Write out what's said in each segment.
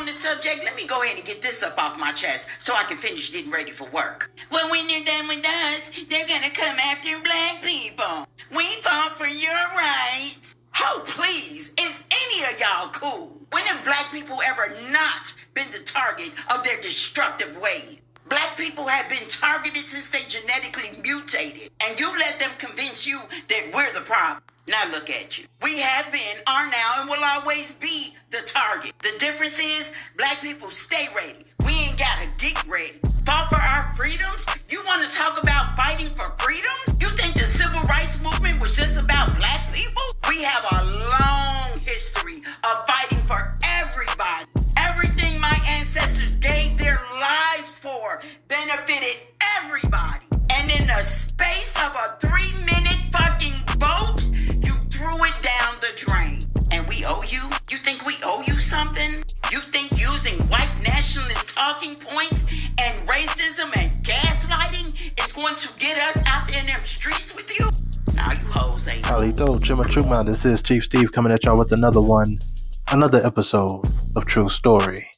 on the subject, let me go ahead and get this up off my chest so I can finish getting ready for work. Well, when they're done with us, they're gonna come after black people. We fought for your rights. Oh, please, is any of y'all cool? When have black people ever not been the target of their destructive ways? Black people have been targeted since they genetically mutated, and you let them convince you that we're the problem. Now look at you. We have been, are now, and will always be the target. The difference is black people stay ready. We ain't got a dick ready. Fought for our freedoms? You want to talk about fighting for freedoms? You think the civil rights movement was just about black people? We have a long history of fighting for everybody. Everything my ancestors gave their lives for benefited everybody. And in the space of a 3-minute fucking vote, you threw it down the drain. And we owe you? You think we owe you something? You think using white nationalist talking points and racism and gaslighting is going to get us out there in them streets with you? Now you hoes ain't. Halito, Chuma Chuma, this is Chief Steve coming at y'all with another episode of True Story.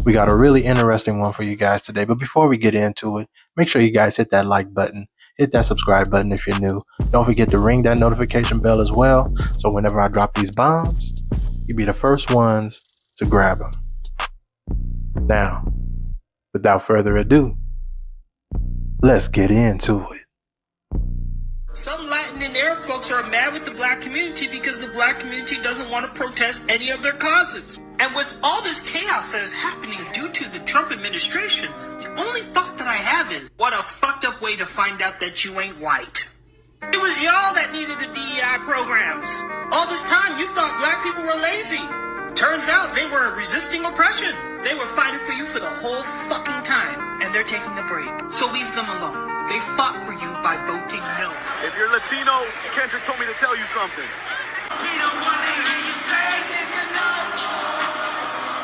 We got a really interesting one for you guys today, but before we get into it, make sure you guys hit that like button, hit that subscribe button if you're new. Don't forget to ring that notification bell as well, so whenever I drop these bombs, you'll be the first ones to grab them. Now, without further ado, let's get into it. Some Latin and Arab folks are mad with the black community because the black community doesn't want to protest any of their causes. And with all this chaos that is happening due to the Trump administration, the only thought that I have is, what a fucked up way to find out that you ain't white. It was y'all that needed the DEI programs. All this time you thought black people were lazy. Turns out they were resisting oppression. They were fighting for you for the whole fucking time, and they're taking a break. So leave them alone. They fought for you by voting no. If you're Latino, Kendrick told me to tell you something.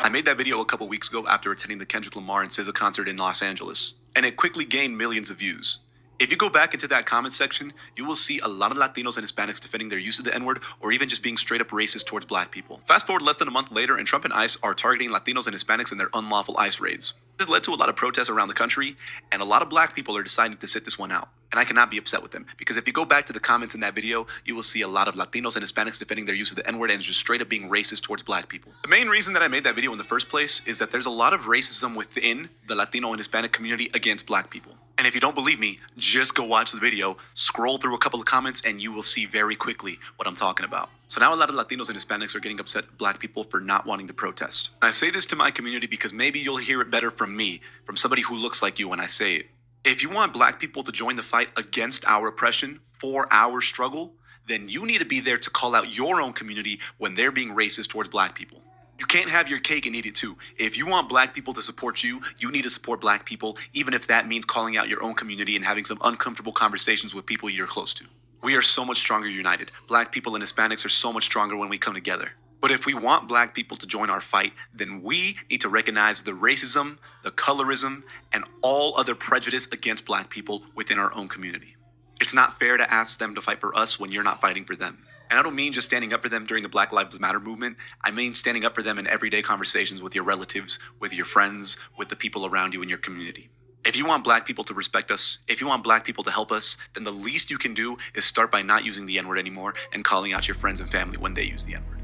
I made that video a couple weeks ago after attending the Kendrick Lamar and SZA concert in Los Angeles, and it quickly gained millions of views. If you go back into that comment section, you will see a lot of Latinos and Hispanics defending their use of the N-word or even just being straight up racist towards black people. Fast forward less than a month later, and Trump and ICE are targeting Latinos and Hispanics in their unlawful ICE raids. This has led to a lot of protests around the country, and a lot of black people are deciding to sit this one out. And I cannot be upset with them, because if you go back to the comments in that video, you will see a lot of Latinos and Hispanics defending their use of the N-word and just straight up being racist towards black people. The main reason that I made that video in the first place is that there's a lot of racism within the Latino and Hispanic community against black people. And if you don't believe me, just go watch the video, scroll through a couple of comments, and you will see very quickly what I'm talking about. So now a lot of Latinos and Hispanics are getting upset at black people for not wanting to protest. And I say this to my community because maybe you'll hear it better from me, from somebody who looks like you when I say it. If you want black people to join the fight against our oppression, for our struggle, then you need to be there to call out your own community when they're being racist towards black people. You can't have your cake and eat it too. If you want black people to support you, you need to support black people, even if that means calling out your own community and having some uncomfortable conversations with people you're close to. We are so much stronger united. Black people and Hispanics are so much stronger when we come together. But if we want black people to join our fight, then we need to recognize the racism, the colorism, and all other prejudice against black people within our own community. It's not fair to ask them to fight for us when you're not fighting for them. And I don't mean just standing up for them during the Black Lives Matter movement. I mean standing up for them in everyday conversations with your relatives, with your friends, with the people around you in your community. If you want black people to respect us, if you want black people to help us, then the least you can do is start by not using the N-word anymore and calling out your friends and family when they use the N-word.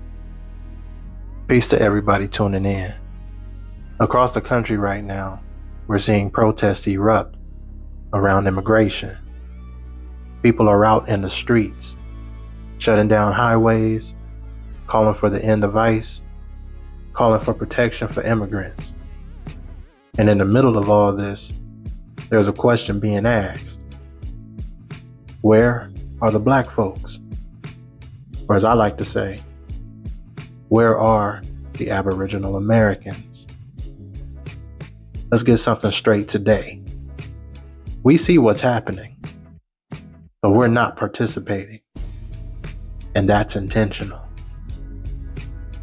Peace to everybody tuning in. Across the country right now, we're seeing protests erupt around immigration. People are out in the streets, shutting down highways, calling for the end of ICE, calling for protection for immigrants. And in the middle of all this, there's a question being asked. Where are the black folks? Or as I like to say, where are the Aboriginal Americans? Let's get something straight today. We see what's happening, but we're not participating. And that's intentional.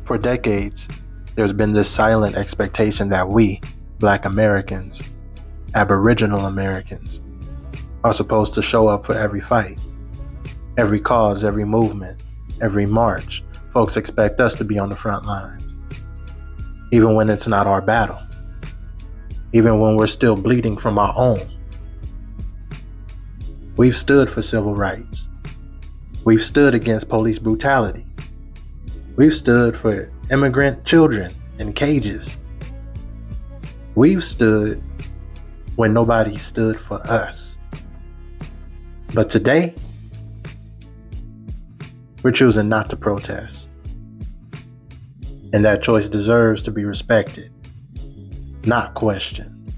For decades, there's been this silent expectation that we, Black Americans, Aboriginal Americans, are supposed to show up for every fight, every cause, every movement, every march. Folks expect us to be on the front lines. even when it's not our battle, even when we're still bleeding from our own. We've stood for civil rights. We've stood against police brutality. We've stood for immigrant children in cages. We've stood when nobody stood for us. But today, we're choosing not to protest. And that choice deserves to be respected, not questioned.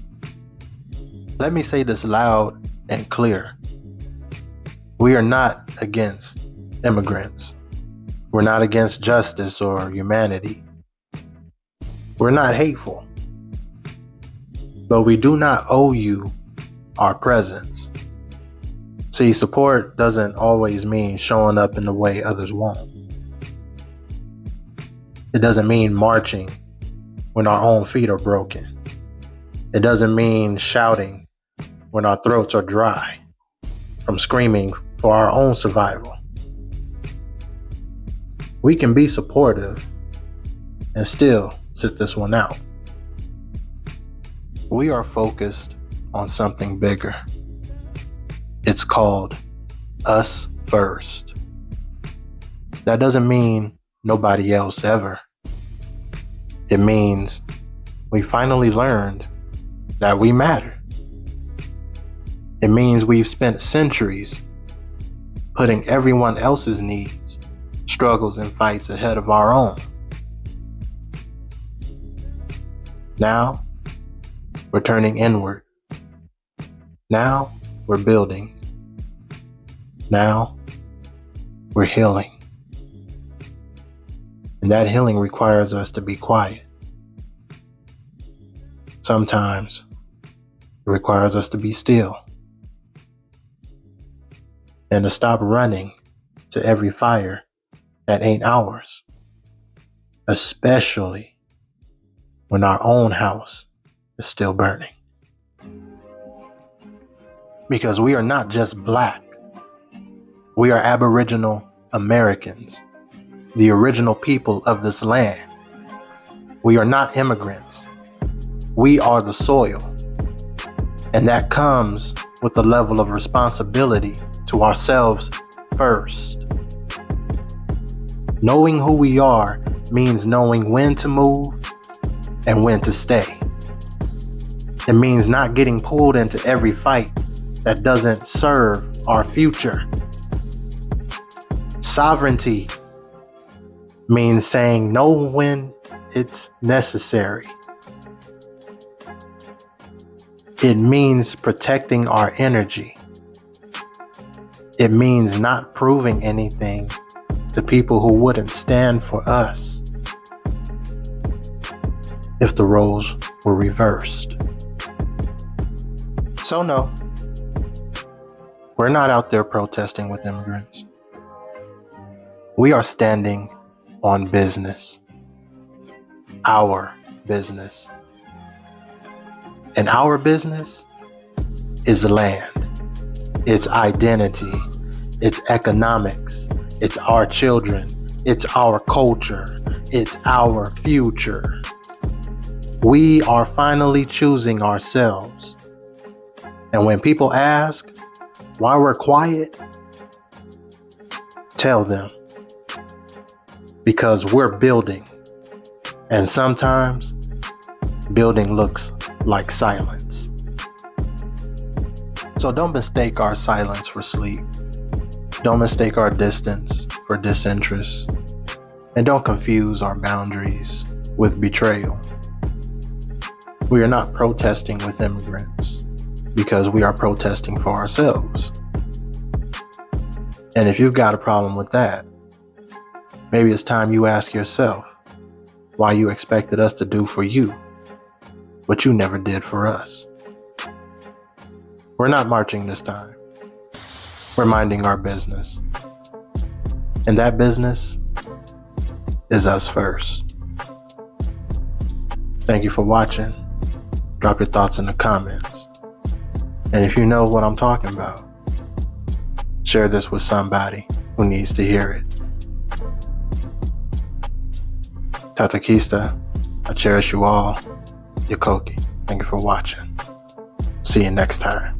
Let me say this loud and clear. We are not against immigrants. We're not against justice or humanity. We're not hateful. But we do not owe you our presence. See, support doesn't always mean showing up in the way others won't. It doesn't mean marching when our own feet are broken. It doesn't mean shouting when our throats are dry from screaming for our own survival. We can be supportive and still sit this one out. We are focused on something bigger. It's called us first. That doesn't mean nobody else ever. It means we finally learned that we matter. It means we've spent centuries putting everyone else's needs, struggles, and fights ahead of our own. Now, we're turning inward. Now, we're building. Now, we're healing. And that healing requires us to be quiet. Sometimes it requires us to be still and to stop running to every fire that ain't ours, especially when our own house is still burning. Because we are not just Black. We are Aboriginal Americans, the original people of this land. We are not immigrants. We are the soil. And that comes with a level of responsibility to ourselves first. Knowing who we are means knowing when to move and when to stay. It means not getting pulled into every fight that doesn't serve our future. Sovereignty means saying no when it's necessary. It means protecting our energy. It means not proving anything to people who wouldn't stand for us if the roles were reversed. So no, we're not out there protesting with immigrants. We are standing on business, our business. And our business is land, it's identity, it's economics, it's our children, it's our culture, it's our future. We are finally choosing ourselves. And when people ask why we're quiet, tell them, because we're building. And sometimes building looks like silence. So don't mistake our silence for sleep. Don't mistake our distance for disinterest. And don't confuse our boundaries with betrayal. We are not protesting with immigrants because we are protesting for ourselves. And if you've got a problem with that, maybe it's time you ask yourself why you expected us to do for you what you never did for us. We're not marching this time. We're minding our business. And that business is us first. Thank you for watching. Drop your thoughts in the comments. And if you know what I'm talking about, share this with somebody who needs to hear it. Tatakista, I cherish you all. Your Koki. Thank you for watching. See you next time.